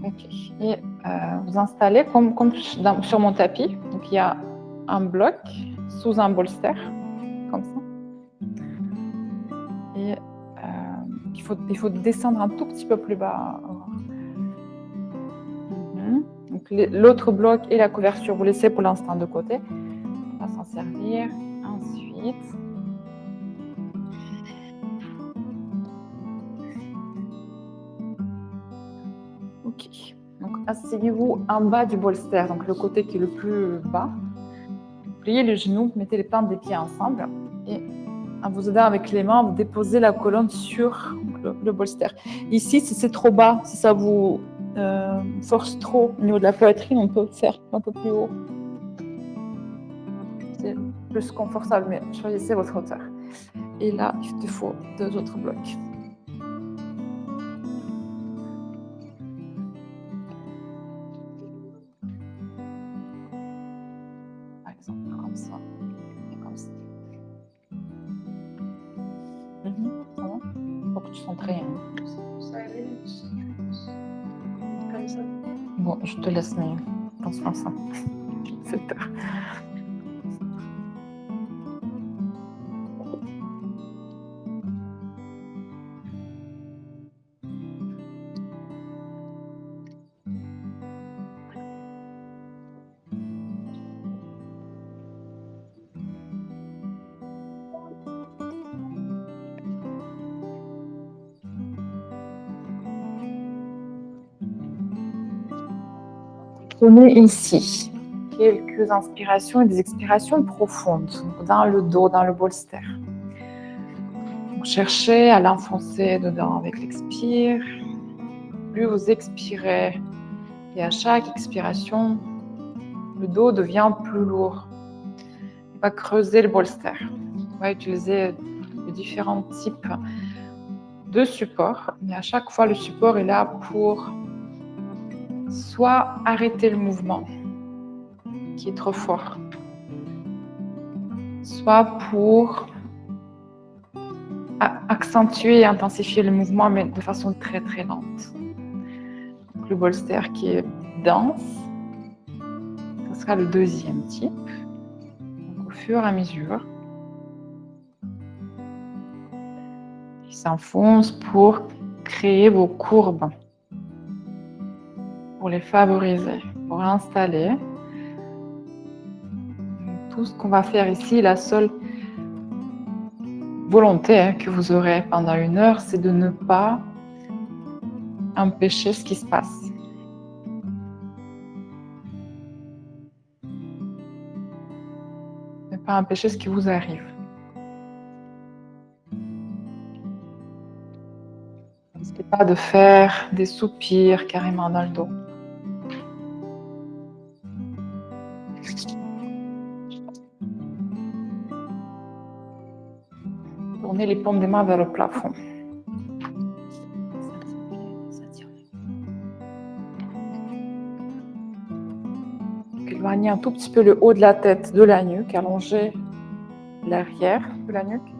Ok. Et vous installez comme sur mon tapis. Donc il y a un bloc sous un bolster, comme ça. Et il faut descendre un tout petit peu plus bas. Donc l'autre bloc et la couverture, vous laissez pour l'instant de côté. On va s'en servir. Ensuite, ok. Donc asseyez-vous en bas du bolster, donc le côté qui est le plus bas. Pliez les genoux, mettez les plantes des pieds ensemble et en vous aidant avec les mains, vous déposez la colonne sur le bolster. Ici, si c'est trop bas, si ça vous force trop au niveau de la poitrine, on peut le faire un peu plus haut. C'est plus confortable, mais choisissez votre hauteur. Et là, il te faut 2 autres blocs. Par exemple, comme ça et comme ça. Ça va? Faut que tu sentes rien. Comme ça. Bon, je te laisse, mais attention à ça. 7 heures. Prenez ici quelques inspirations et des expirations profondes dans le dos, dans le bolster. Donc, cherchez à l'enfoncer dedans avec l'expire. Plus vous expirez et à chaque expiration, le dos devient plus lourd. On va creuser le bolster. On va utiliser de différents types de supports. Mais à chaque fois, le support est là pour soit arrêter le mouvement qui est trop fort, soit pour accentuer et intensifier le mouvement, mais de façon très très lente. Donc, le bolster qui est dense, ce sera le deuxième type. Donc, au fur et à mesure, il s'enfonce pour créer vos courbes, pour les favoriser, pour installer. Tout ce qu'on va faire ici, la seule volonté que vous aurez pendant 1 heure, c'est de ne pas empêcher ce qui se passe. Ne pas empêcher ce qui vous arrive. N'hésitez pas de faire des soupirs carrément dans le dos. Tournez les paumes des mains vers le plafond. Éloignez un tout petit peu le haut de la tête de la nuque, allongez l'arrière de la nuque,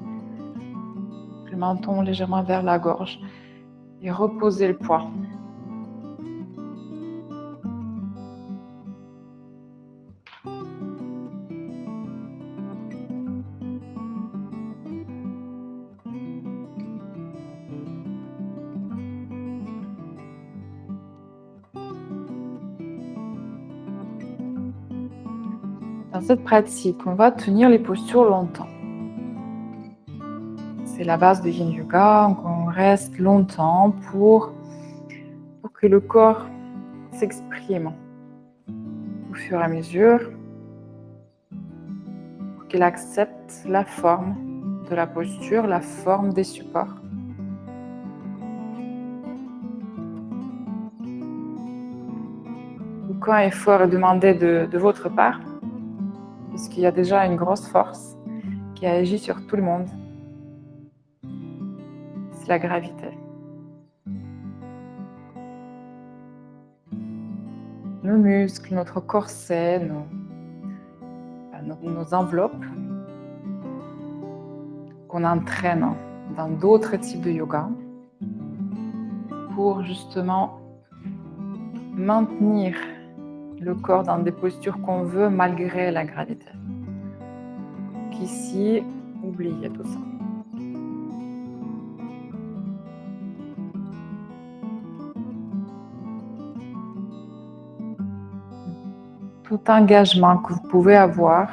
le menton légèrement vers la gorge et reposez le poids. Dans cette pratique, on va tenir les postures longtemps. C'est la base de Yin Yoga, donc on reste longtemps pour que le corps s'exprime au fur et à mesure, pour qu'il accepte la forme de la posture, la forme des supports. Aucun effort est demandé de votre part, puisqu'il y a déjà une grosse force qui agit sur tout le monde. C'est la gravité. Nos muscles, notre corset, nos enveloppes qu'on entraîne dans d'autres types de yoga pour justement maintenir le corps dans des postures qu'on veut malgré la gravité. Qu'ici, oubliez tout ça. Tout engagement que vous pouvez avoir,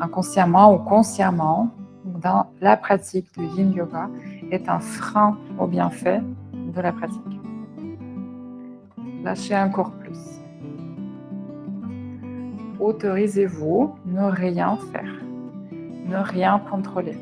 inconsciemment ou consciemment, dans la pratique du Yin Yoga, est un frein au bienfait de la pratique. Lâchez encore plus. Autorisez-vous ne rien faire, ne rien contrôler.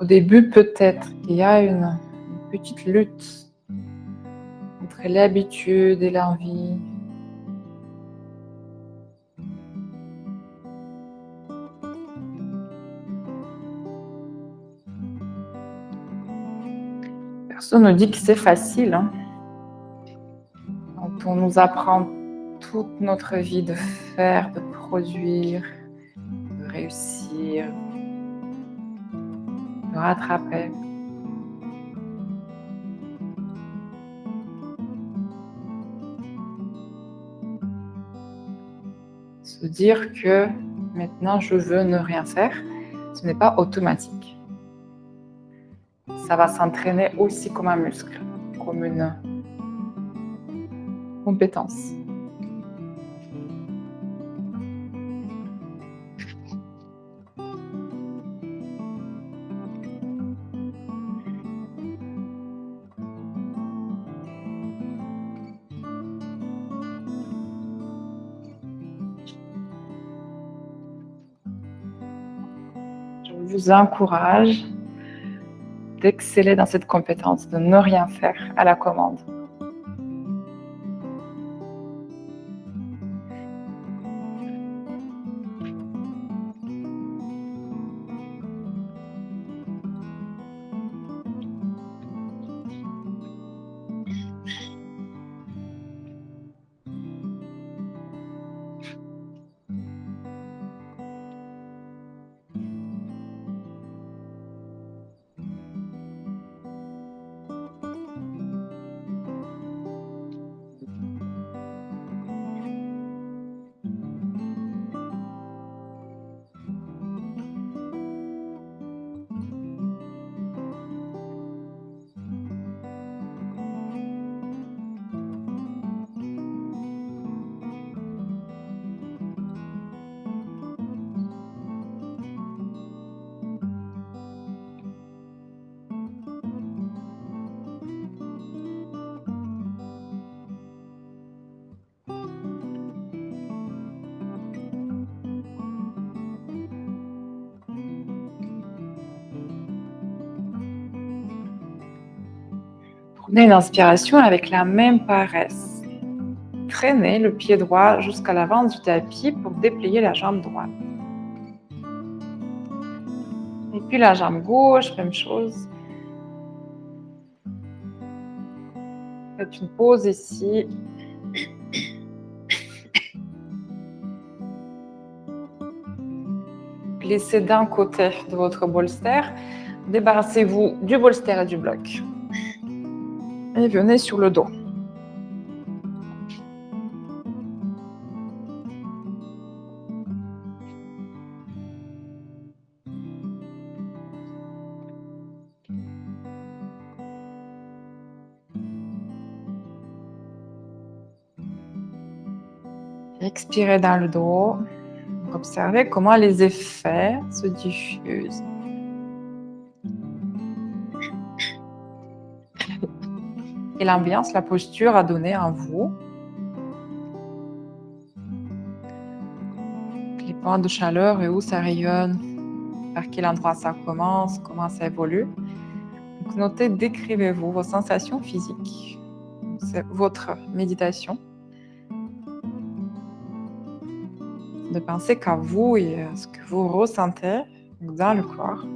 Au début, peut-être qu'il y a une petite lutte entre l'habitude et l'envie. Personne ne dit que c'est facile. Quand on nous apprend toute notre vie de faire, de produire, de réussir, de rattraper. Se dire que maintenant je veux ne rien faire, ce n'est pas automatique. Ça va s'entraîner aussi comme un muscle, comme une compétence. Je vous encourage d'exceller dans cette compétence, de ne rien faire à la commande. Prenez une inspiration avec la même paresse. Traînez le pied droit jusqu'à l'avant du tapis pour déplier la jambe droite. Et puis la jambe gauche, même chose. Faites une pause ici. Glissez d'un côté de votre bolster. Débarrassez-vous du bolster et du bloc. Et venez sur le dos. Expirez dans le dos. Observez comment les effets se diffusent. Et l'ambiance, la posture a donné en vous. point de chaleur et où ça rayonne, vers quel endroit ça commence, comment ça évolue. Donc notez, décrivez-vous vos sensations physiques. C'est votre méditation. De penser qu'à vous et à ce que vous ressentez dans le corps.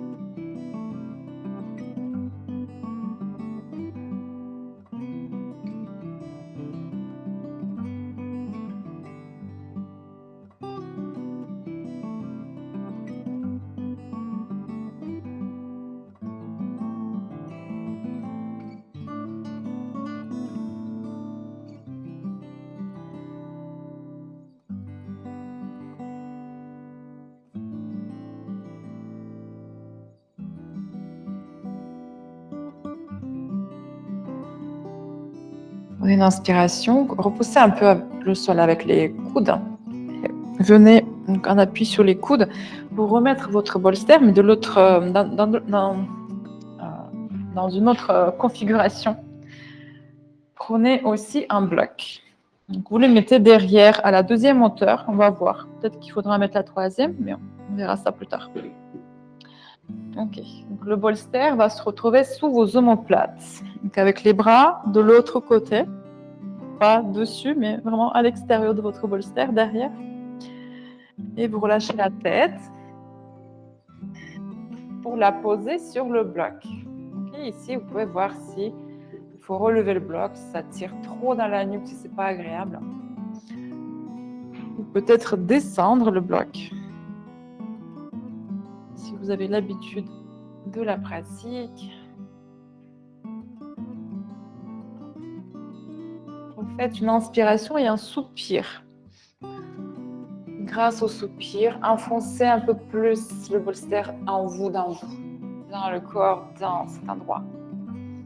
Prenez une inspiration, repoussez un peu le sol avec les coudes. Venez donc en appui sur les coudes pour remettre votre bolster, mais de l'autre, dans une autre configuration. Prenez aussi un bloc. Donc vous le mettez derrière à la deuxième hauteur. On va voir. Peut-être qu'il faudra mettre la troisième, mais on verra ça plus tard. Ok. Donc le bolster va se retrouver sous vos omoplates. Donc avec les bras de l'autre côté. Pas dessus, mais vraiment à l'extérieur de votre bolster, derrière. Et vous relâchez la tête pour la poser sur le bloc. Okay, ici, vous pouvez voir si il faut relever le bloc, si ça tire trop dans la nuque, si c'est pas agréable. Ou peut-être descendre le bloc. Si vous avez l'habitude de la pratique. Vous faites une inspiration et un soupir. Grâce au soupir, enfoncez un peu plus le bolster en vous, dans le corps, dans cet endroit.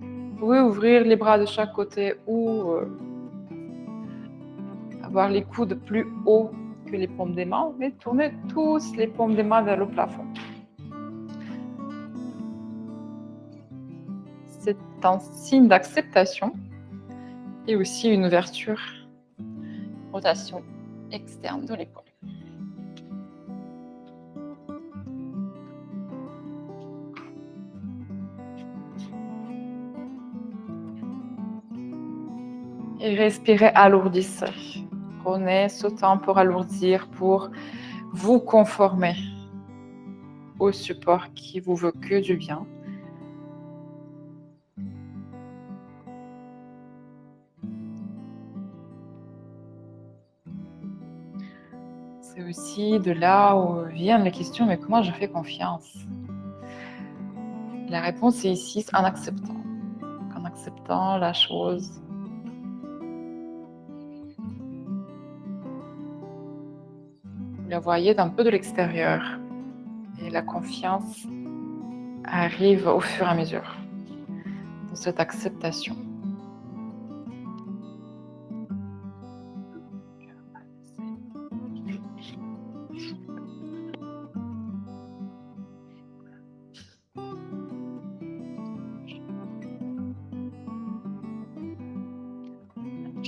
Vous pouvez ouvrir les bras de chaque côté ou avoir les coudes plus hauts que les paumes des mains, mais tournez tous les paumes des mains vers le plafond. C'est un signe d'acceptation et aussi une ouverture, rotation externe de l'épaule. Et respirez, alourdissez. Prenez ce temps pour alourdir, pour vous conformer au support qui vous veut que du bien. C'est aussi de là où viennent les questions, mais comment je fais confiance? La réponse est ici, en acceptant. En acceptant la chose. Vous la voyez d'un peu de l'extérieur. Et la confiance arrive au fur et à mesure dans cette acceptation.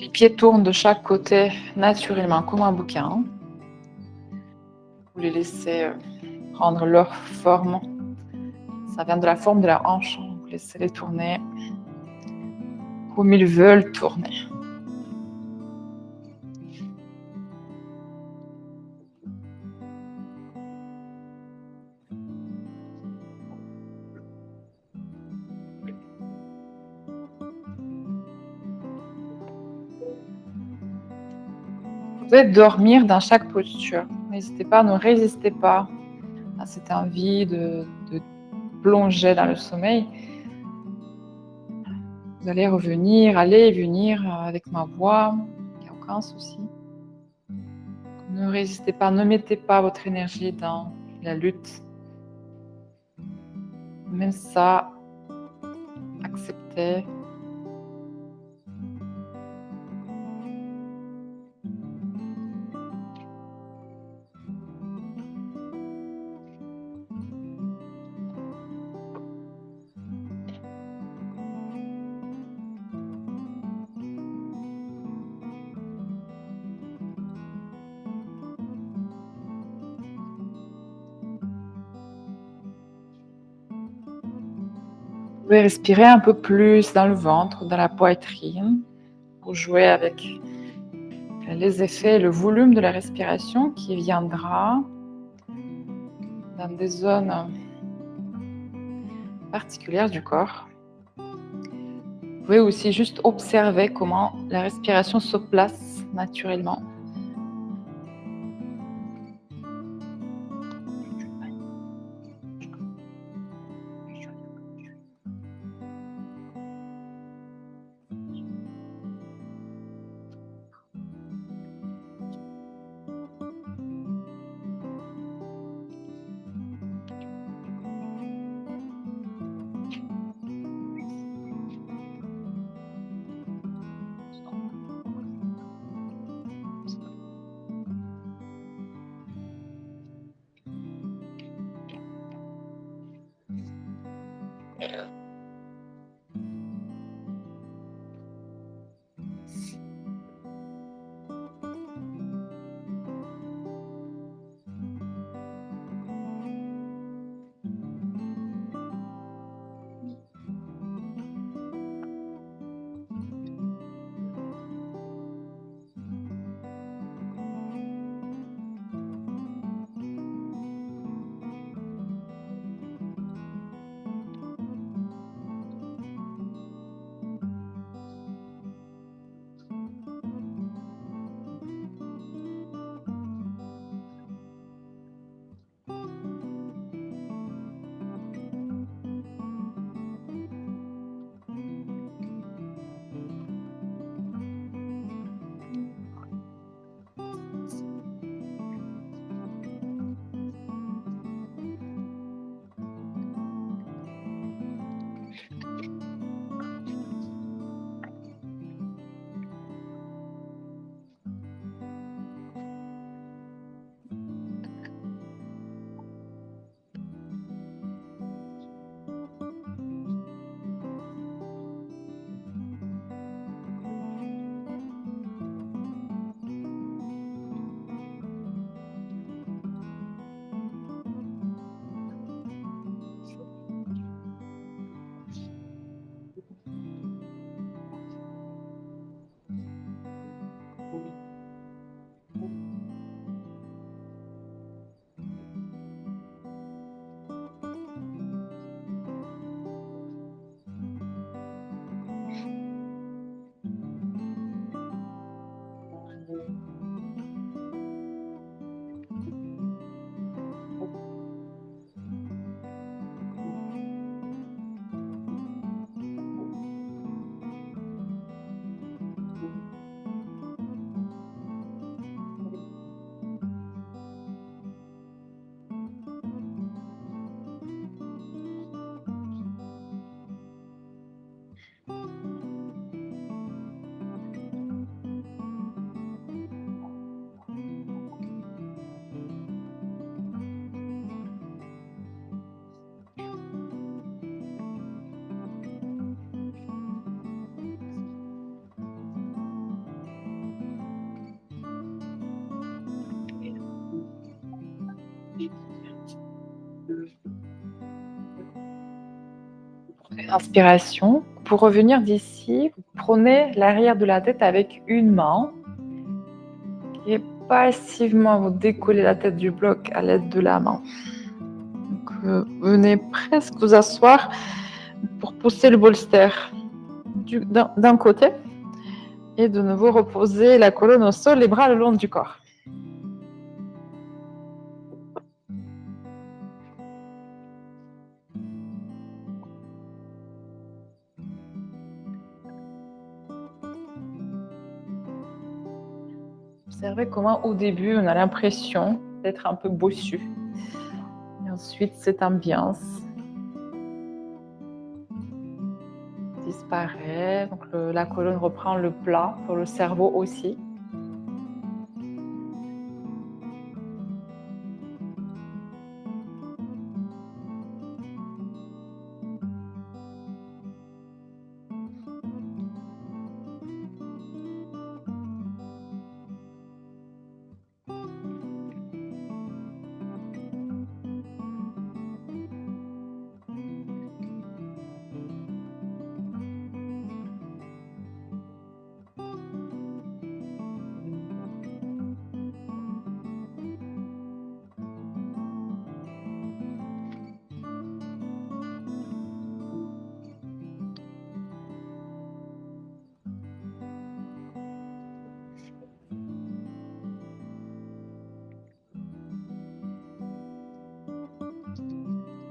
Les pieds tournent de chaque côté naturellement comme un bouquin. Vous les laissez prendre leur forme. Ça vient de la forme de la hanche. Vous laissez les tourner comme ils veulent tourner. Vous pouvez dormir dans chaque posture. N'hésitez pas, ne résistez pas à cette envie de plonger dans le sommeil. Vous allez revenir, aller et venir avec ma voix, il n'y a aucun souci. Ne résistez pas, ne mettez pas votre énergie dans la lutte. Même ça, acceptez. pouvez respirer un peu plus dans le ventre, dans la poitrine, pour jouer avec les effets et le volume de la respiration qui viendra dans des zones particulières du corps. Vous pouvez aussi juste observer comment la respiration se place naturellement. Inspiration. Pour revenir d'ici, vous prenez l'arrière de la tête avec une main et passivement vous décollez la tête du bloc à l'aide de la main. Donc, venez presque vous asseoir pour pousser le bolster d'un côté et de nouveau reposer la colonne au sol, les bras le long du corps. Observez comment au début on a l'impression d'être un peu bossu. Et ensuite cette ambiance disparaît. Donc la colonne reprend le plat pour le cerveau aussi.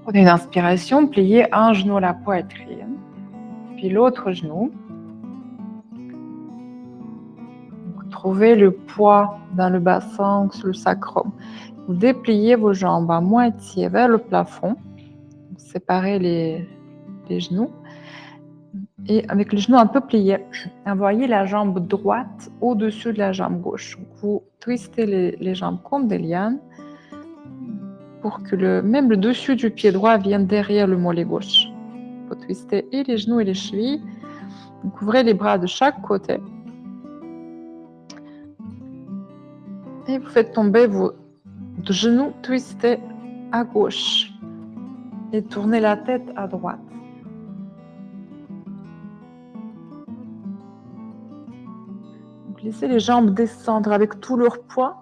Prenez une inspiration, pliez un genou à la poitrine, puis l'autre genou. Donc, trouvez le poids dans le bassin, sur le sacrum. Vous dépliez vos jambes à moitié vers le plafond. Donc, séparez les genoux. Et avec les genoux un peu pliés, envoyez la jambe droite au-dessus de la jambe gauche. Donc, vous twistez les jambes comme des lianes pour que même le dessus du pied droit vienne derrière le mollet gauche. Vous twistez et les genoux et les chevilles. Donc, ouvrez les bras de chaque côté. Et vous faites tomber vos genoux twistés à gauche. Et tournez la tête à droite. Donc, laissez les jambes descendre avec tout leur poids.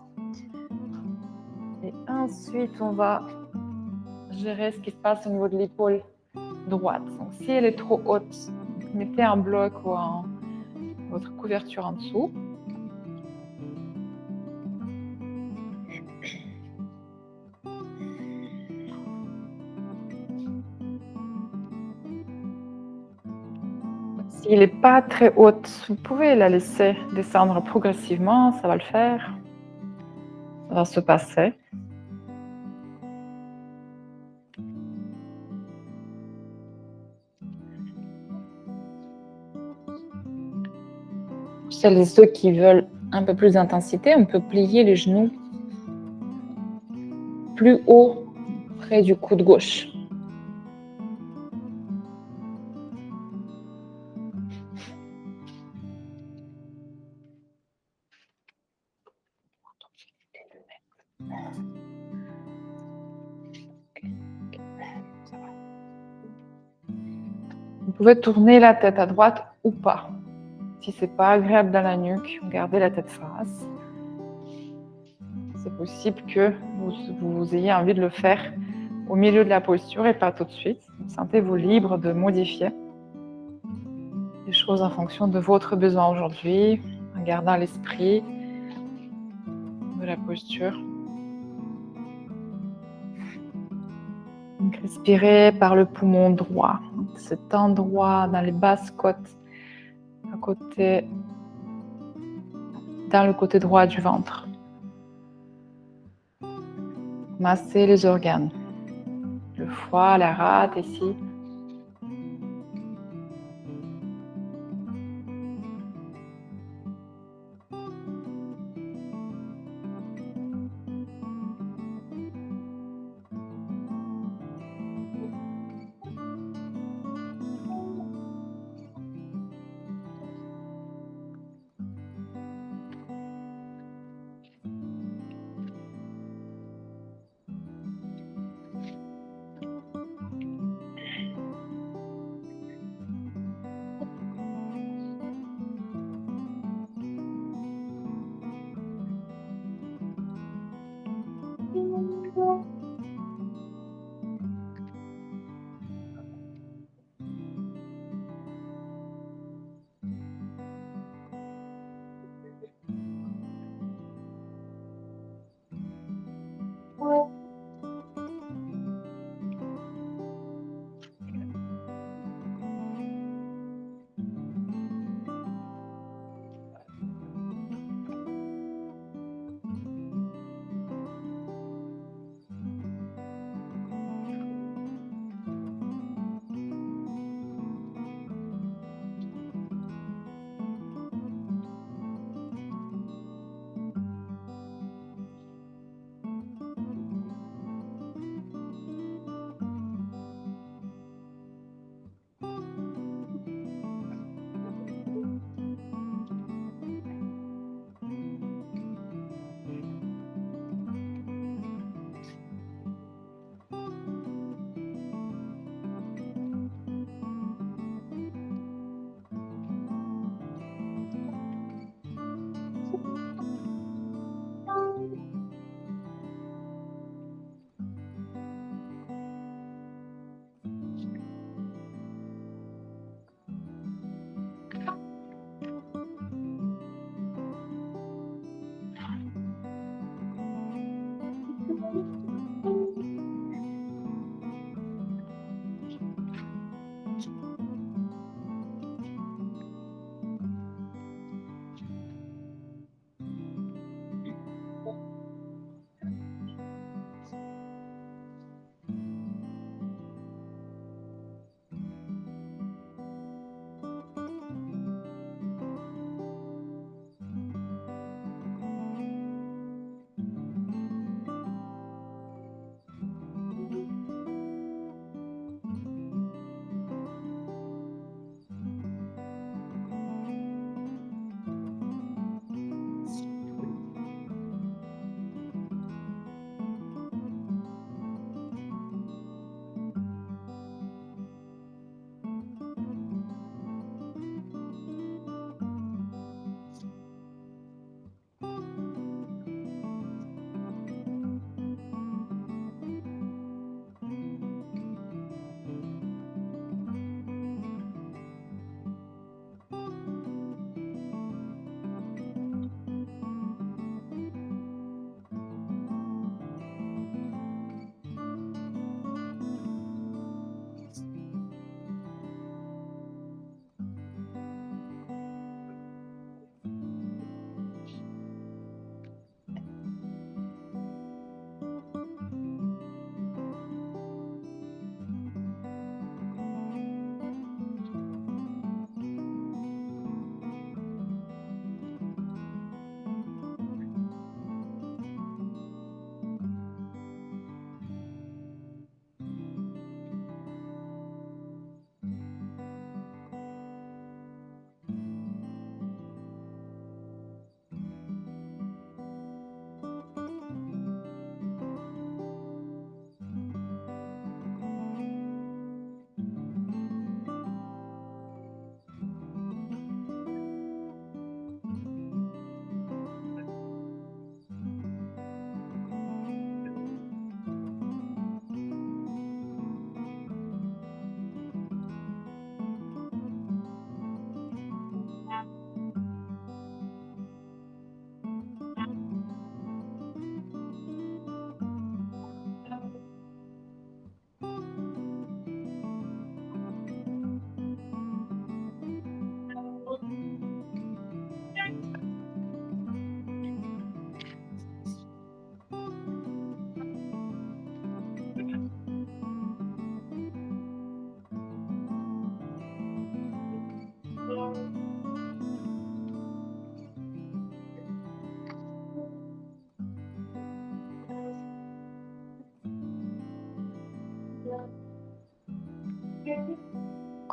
Et ensuite, on va gérer ce qui se passe au niveau de l'épaule droite. Donc, si elle est trop haute, mettez un bloc ou votre couverture en dessous. Si elle n'est pas très haute, vous pouvez la laisser descendre progressivement, ça va le faire. Ça va se passer. Celles et ceux qui veulent un peu plus d'intensité, on peut plier les genoux plus haut, près du coude gauche. Vous pouvez tourner la tête à droite ou pas. Si c'est pas agréable dans la nuque, gardez la tête face. C'est possible que vous ayez envie de le faire au milieu de la posture et pas tout de suite. Sentez-vous libre de modifier les choses en fonction de votre besoin aujourd'hui, en gardant l'esprit de la posture. Donc, respirez par le poumon droit, cet endroit dans les basses côtes, dans le côté droit du ventre. Massez les organes, le foie, la rate ici.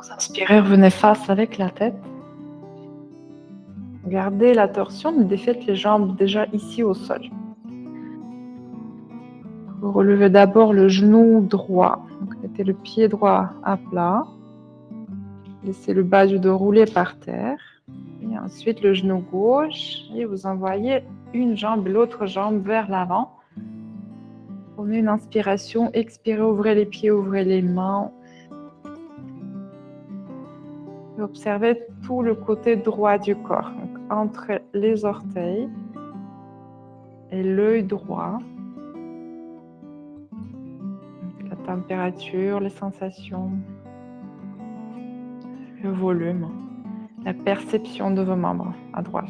Vous inspirez, revenez face avec la tête. Gardez la torsion, mais défaites les jambes déjà ici au sol. Vous relevez d'abord le genou droit. Donc, mettez le pied droit à plat. Laissez le bas du dos rouler par terre. Et ensuite, le genou gauche. Et vous envoyez une jambe et l'autre jambe vers l'avant. Prenez une inspiration, expirez, ouvrez les pieds, ouvrez les mains. Et observez tout le côté droit du corps. Donc, entre les orteils et l'œil droit. Donc, la température, les sensations, le volume, la perception de vos membres à droite.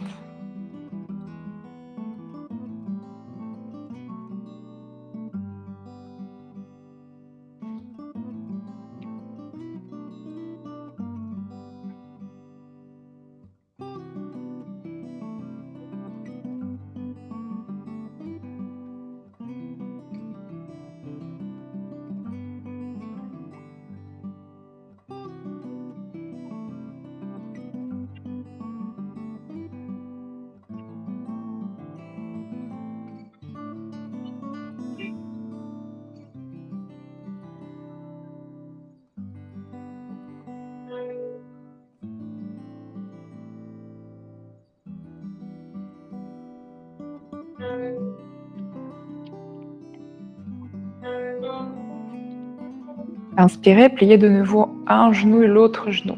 Inspirez, pliez de nouveau un genou et l'autre genou.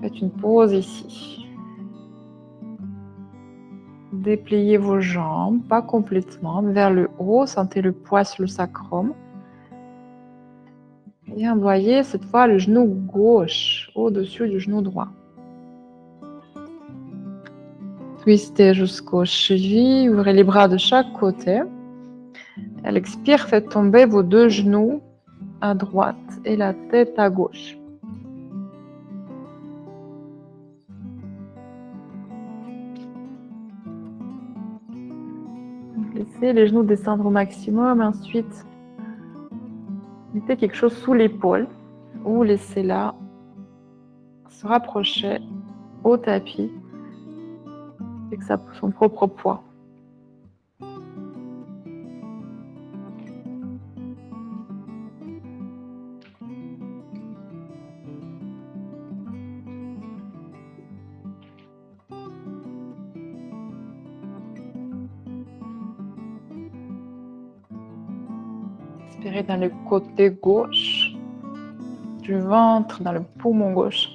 Faites une pause ici. Dépliez vos jambes, pas complètement, vers le haut. Sentez le poids sur le sacrum. Et envoyez cette fois le genou gauche au-dessus du genou droit. Twistez jusqu'aux chevilles, ouvrez les bras de chaque côté. À l'expire, faites tomber vos deux genoux à droite et la tête à gauche. Laissez les genoux descendre au maximum. Ensuite, mettez quelque chose sous l'épaule ou laissez-la se rapprocher au tapis avec son propre poids. Inspirez dans le côté gauche du ventre, dans le poumon gauche.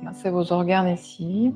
Massez vos organes ici.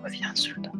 Reviens sur le dos.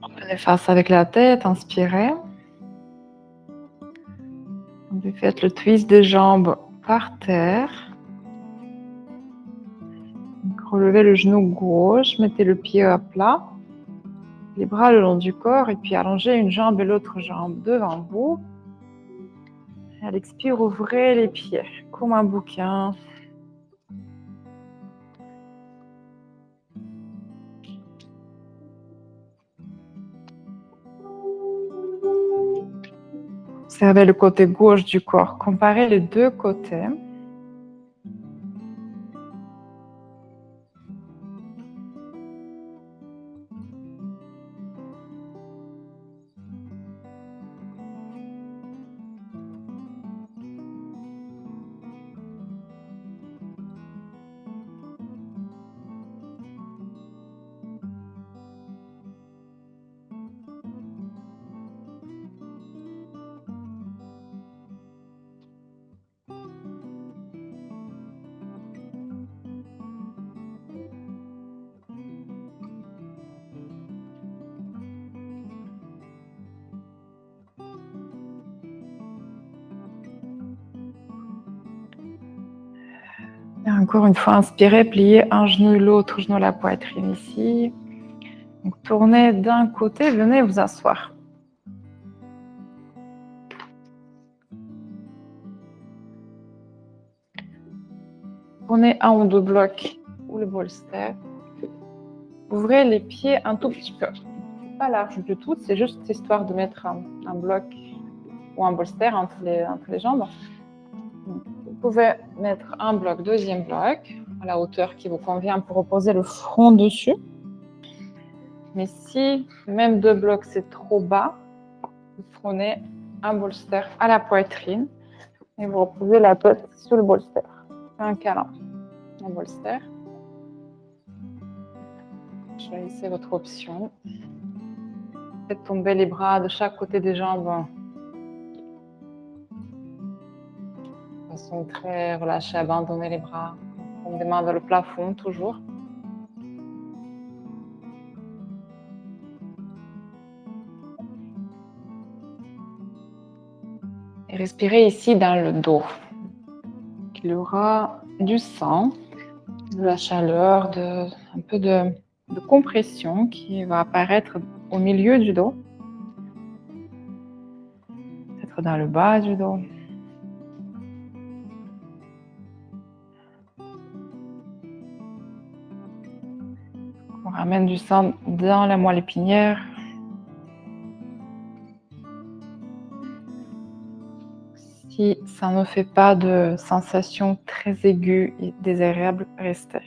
Prenez face avec la tête, inspirez. Vous faites le twist des jambes par terre. Donc, relevez le genou gauche, mettez le pied à plat. Les bras le long du corps et puis allongez une jambe et l'autre jambe devant vous. Et à l'expire, ouvrez les pieds comme un bouquin. Observez le côté gauche du corps. Comparez les deux côtés. Encore une fois, inspirez, pliez un genou, l'autre genou à la poitrine ici. Donc, tournez d'un côté, venez vous asseoir. Prenez un ou deux blocs ou le bolster. Ouvrez les pieds un tout petit peu. Pas large du tout, c'est juste histoire de mettre un bloc ou un bolster entre les jambes. Vous pouvez mettre un bloc, deuxième bloc, à la hauteur qui vous convient pour reposer le front dessus. Mais si même deux blocs c'est trop bas, vous prenez un bolster à la poitrine et vous reposez la tête sur le bolster. Un câlin, un bolster. Choisissez votre option. Faites tomber les bras de chaque côté des jambes de façon très relâchée, abandonnez les bras. Comme des mains vers le plafond, toujours. Et respirez ici dans le dos. Il y aura du sang, de la chaleur, un peu de compression qui va apparaître au milieu du dos. Peut-être dans le bas du dos. On ramène du sang dans la moelle épinière. Si ça ne fait pas de sensation très aiguë et désagréable, restez.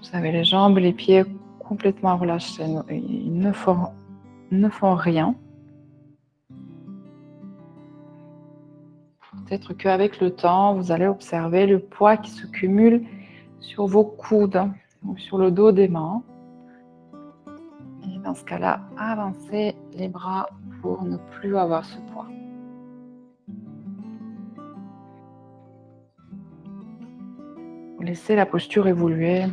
Vous avez les jambes, les pieds complètement relâchés. Ils ne font rien. Peut-être qu'avec le temps, vous allez observer le poids qui se cumule sur vos coudes ou sur le dos des mains. Et dans ce cas-là, avancez les bras pour ne plus avoir ce poids. Vous laissez la posture évoluer.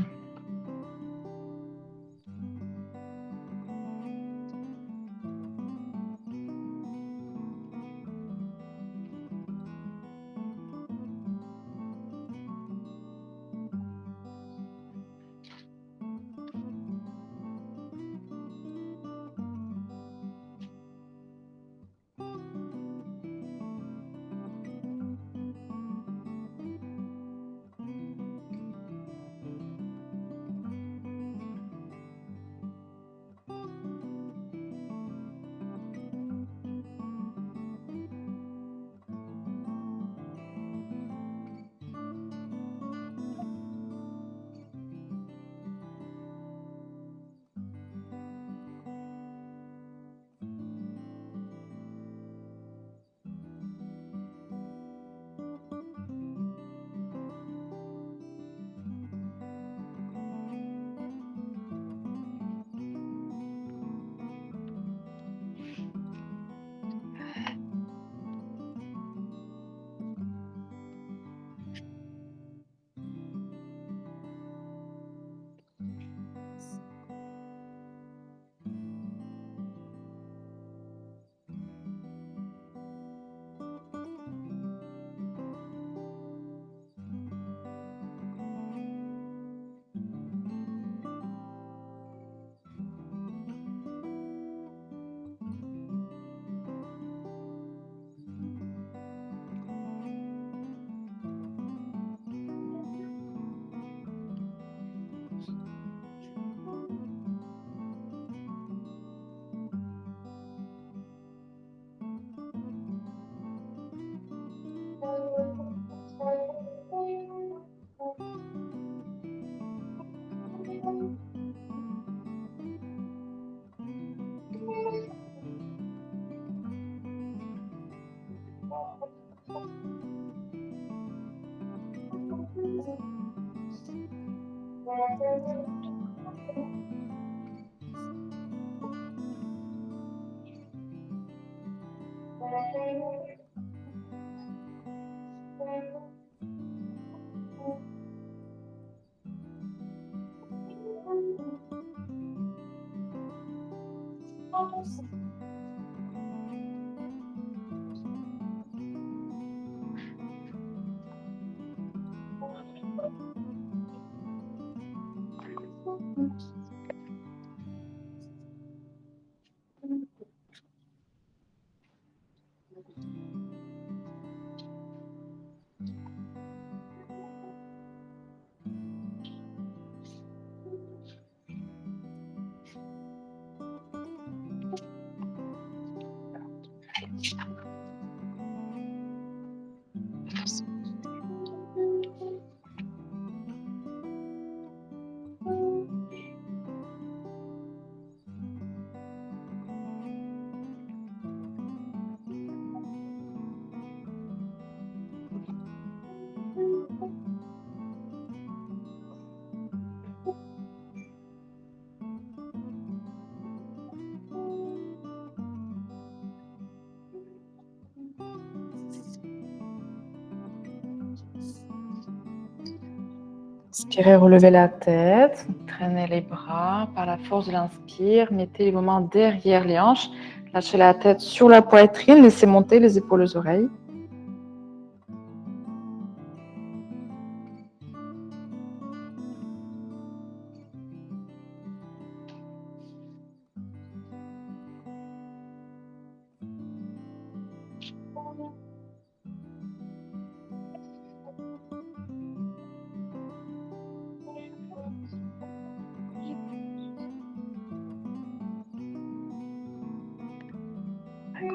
Inspirez, relevez la tête, traînez les bras par la force de l'inspire, mettez les mains derrière les hanches, lâchez la tête sur la poitrine, laissez monter les épaules aux oreilles.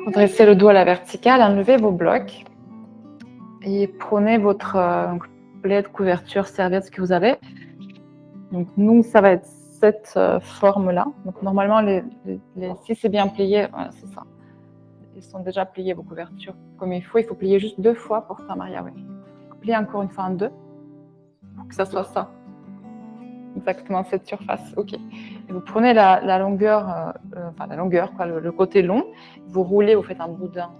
Redressez le dos à la verticale, enlevez vos blocs et prenez votre plaid, couverture, serviette, ce que vous avez. Donc nous, ça va être cette forme-là. Donc normalement, si c'est bien plié, voilà, c'est ça. Ils sont déjà pliés, vos couvertures, comme il faut. Il faut plier juste 2 fois pour faire Maria. Pliez encore une fois en 2 pour que ça soit ça. Exactement cette surface. Ok. Et vous prenez la longueur, la longueur, quoi, le côté long. Vous roulez, vous faites un boudin.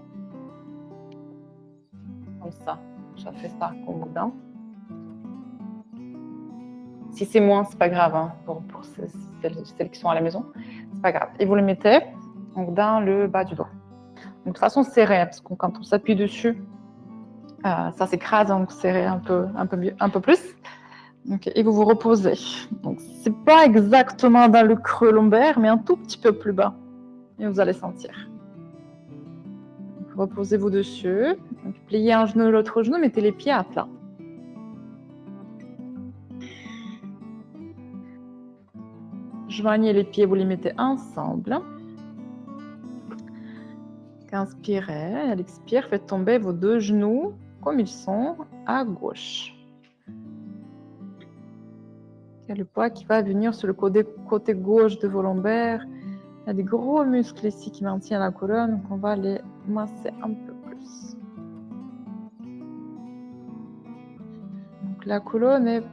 Comme ça. Ça fait ça comme boudin. Si c'est moins, c'est pas grave. Hein, pour celles qui sont à la maison, c'est pas grave. Et vous le mettez donc, dans le bas du dos. Donc de façon serrée, parce que quand on s'appuie dessus, ça s'écrase, donc serrez un peu plus. Donc, et vous vous reposez. Donc c'est pas exactement dans le creux lombaire, mais un tout petit peu plus bas. Et vous allez sentir. Donc, reposez-vous dessus. Donc, pliez un genou, l'autre genou, mettez les pieds à plat. Joignez les pieds, vous les mettez ensemble. Inspirez, à l'expire, faites tomber vos 2 genoux comme ils sont à gauche. Il y a le poids qui va venir sur le côté gauche de vos lombaires. Il y a des gros muscles ici qui maintiennent la colonne, donc on va les masser un peu plus. Donc la colonne est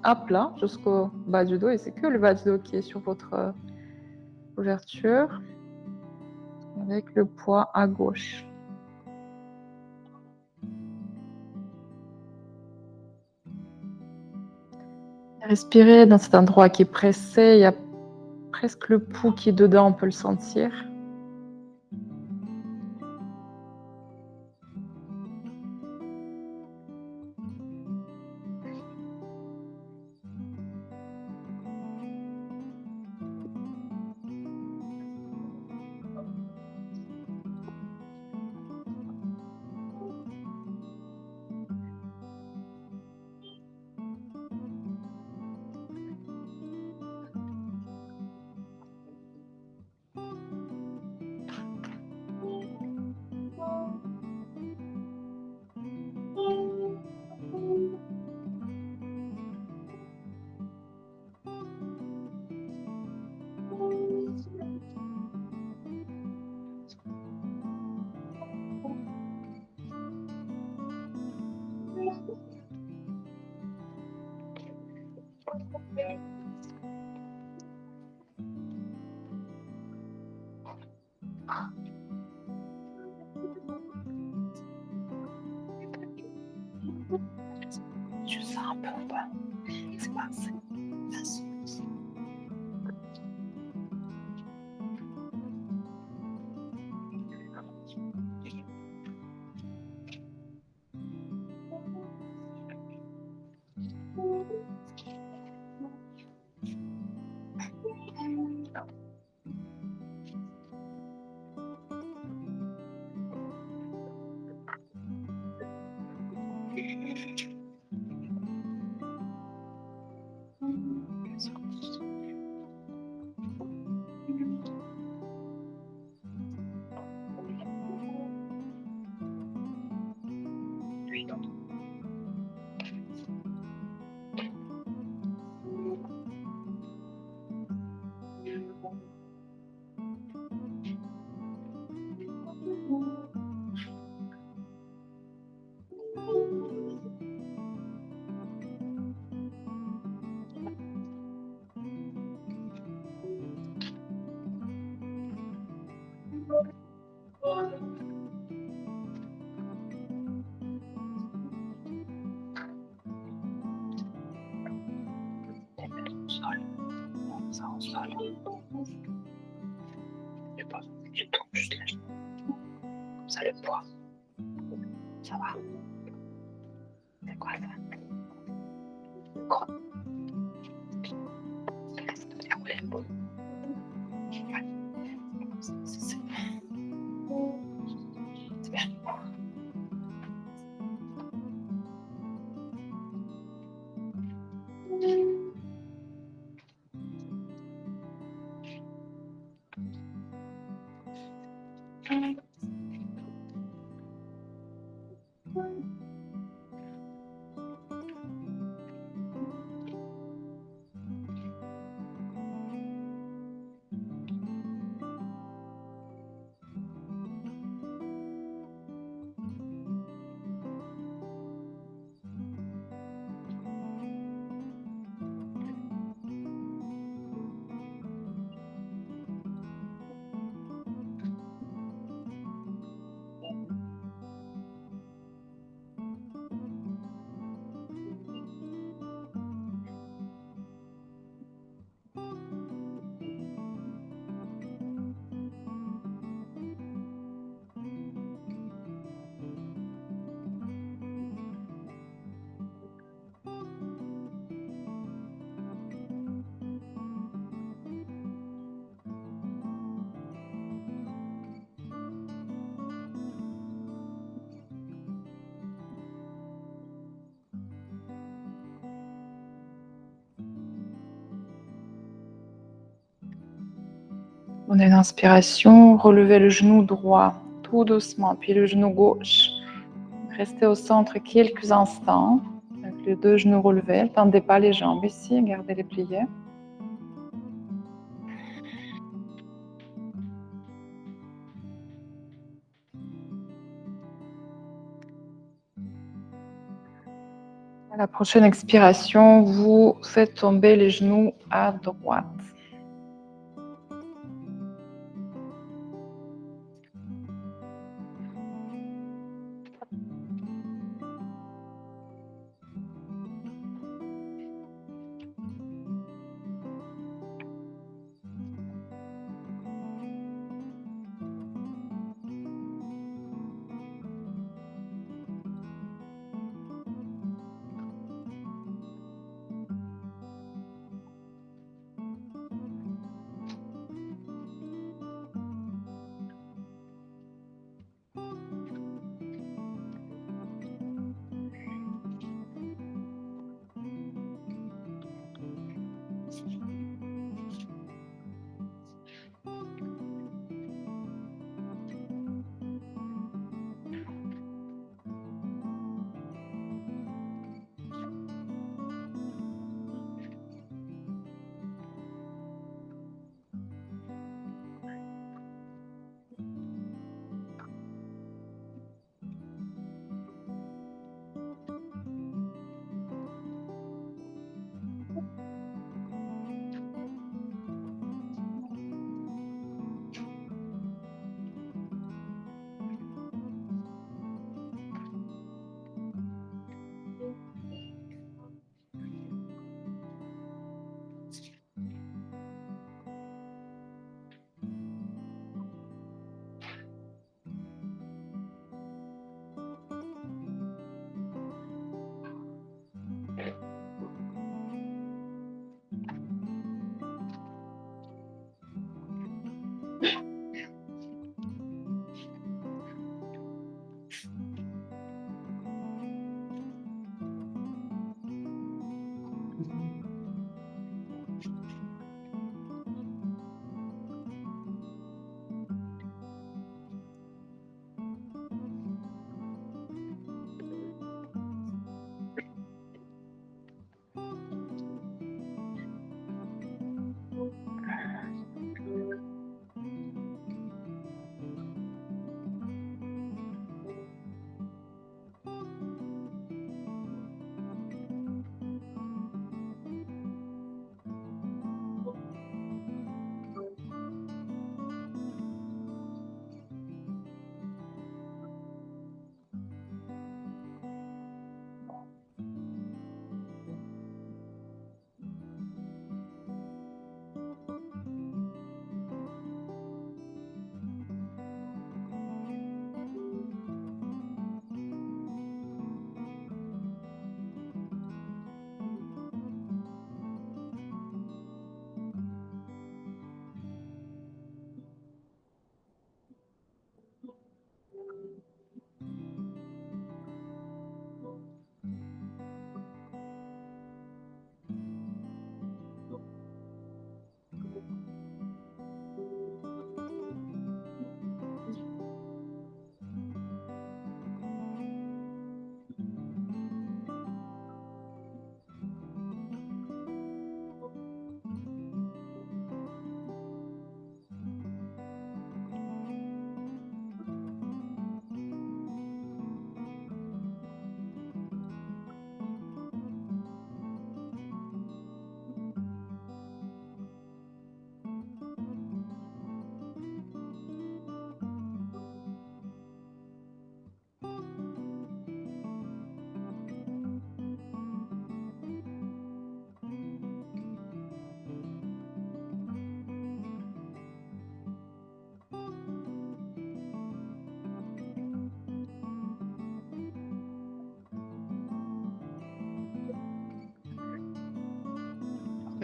à plat jusqu'au bas du dos et c'est que le bas du dos qui est sur votre ouverture avec le poids à gauche. Respirez dans cet endroit qui est pressé, il y a presque le pouls qui est dedans, on peut le sentir. Je sens un peu ou pas? C'est pas assez. Ça en sol. Je tombe juste là. Comme ça, le poids. Ça va. C'est quoi ça? Quoi? C'est bien. On a une inspiration, relevez le genou droit tout doucement, puis le genou gauche. Restez au centre quelques instants avec les deux genoux relevés. Tendez pas les jambes ici, gardez-les pliées. À la prochaine expiration, vous faites tomber les genoux à droite.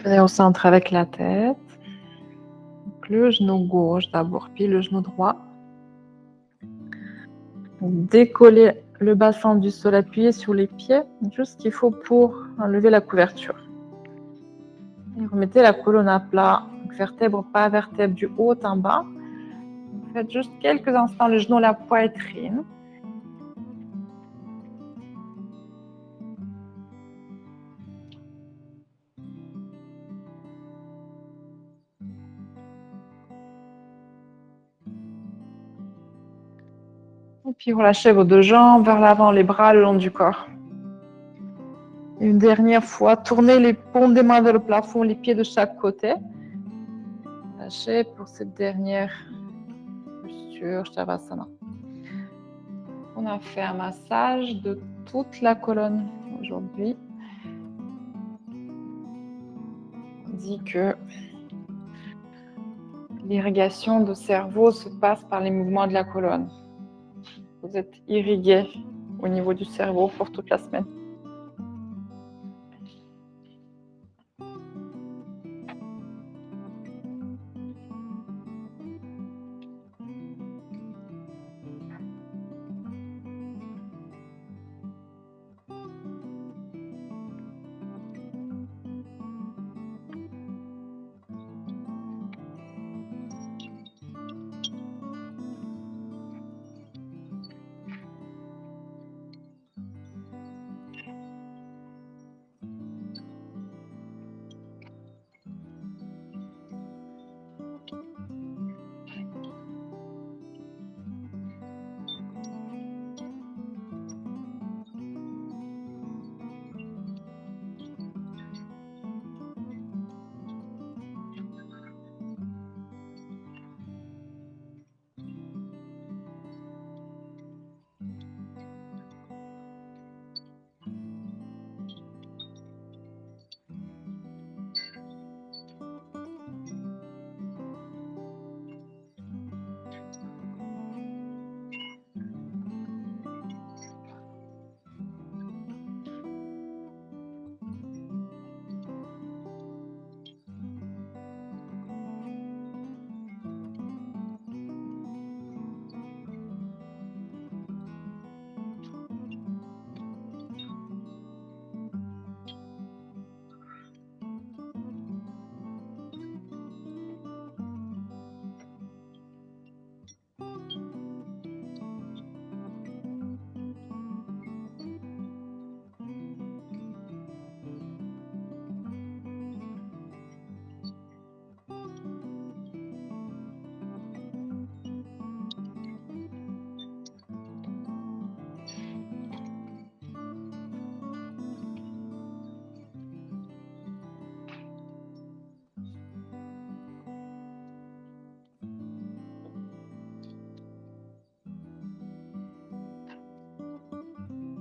Venez au centre avec la tête. Donc, le genou gauche d'abord, puis le genou droit. Décoller le bassin du sol, appuyez sur les pieds, juste ce qu'il faut pour enlever la couverture. Et remettez la colonne à plat, vertèbre par vertèbre, du haut en bas. Faites juste quelques instants le genou, la poitrine. Et puis relâchez vos deux jambes vers l'avant, les bras le long du corps. Une dernière fois, tournez les paumes des mains vers le plafond, les pieds de chaque côté. Lâchez pour cette dernière posture, Shavasana. On a fait un massage de toute la colonne aujourd'hui. On dit que l'irrigation du cerveau se passe par les mouvements de la colonne. Vous êtes irrigué au niveau du cerveau pour toute la semaine.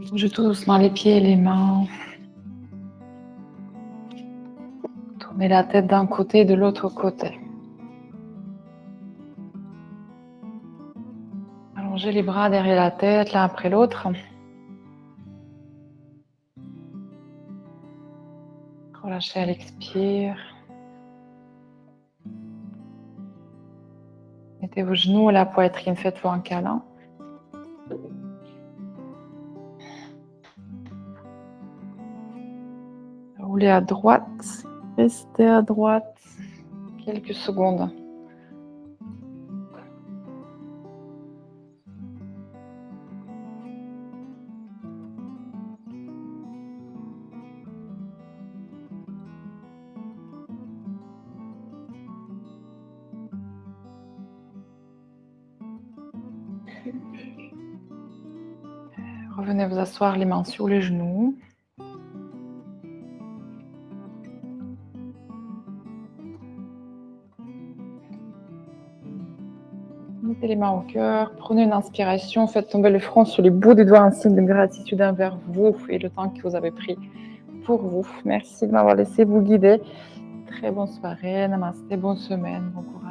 Bougez tout doucement les pieds et les mains. Tournez la tête d'un côté et de l'autre côté. Allongez les bras derrière la tête, l'un après l'autre. Relâchez à l'expire. Mettez vos genoux à la poitrine, faites-vous un câlin. Roulez à droite, restez à droite quelques secondes. Revenez vous asseoir les mains sur les genoux. Mettez les mains au cœur, prenez une inspiration, faites tomber le front sur les bouts des doigts, un signe de gratitude envers vous et le temps que vous avez pris pour vous. Merci de m'avoir laissé vous guider. Très bonne soirée, namasté, bonne semaine, bon courage.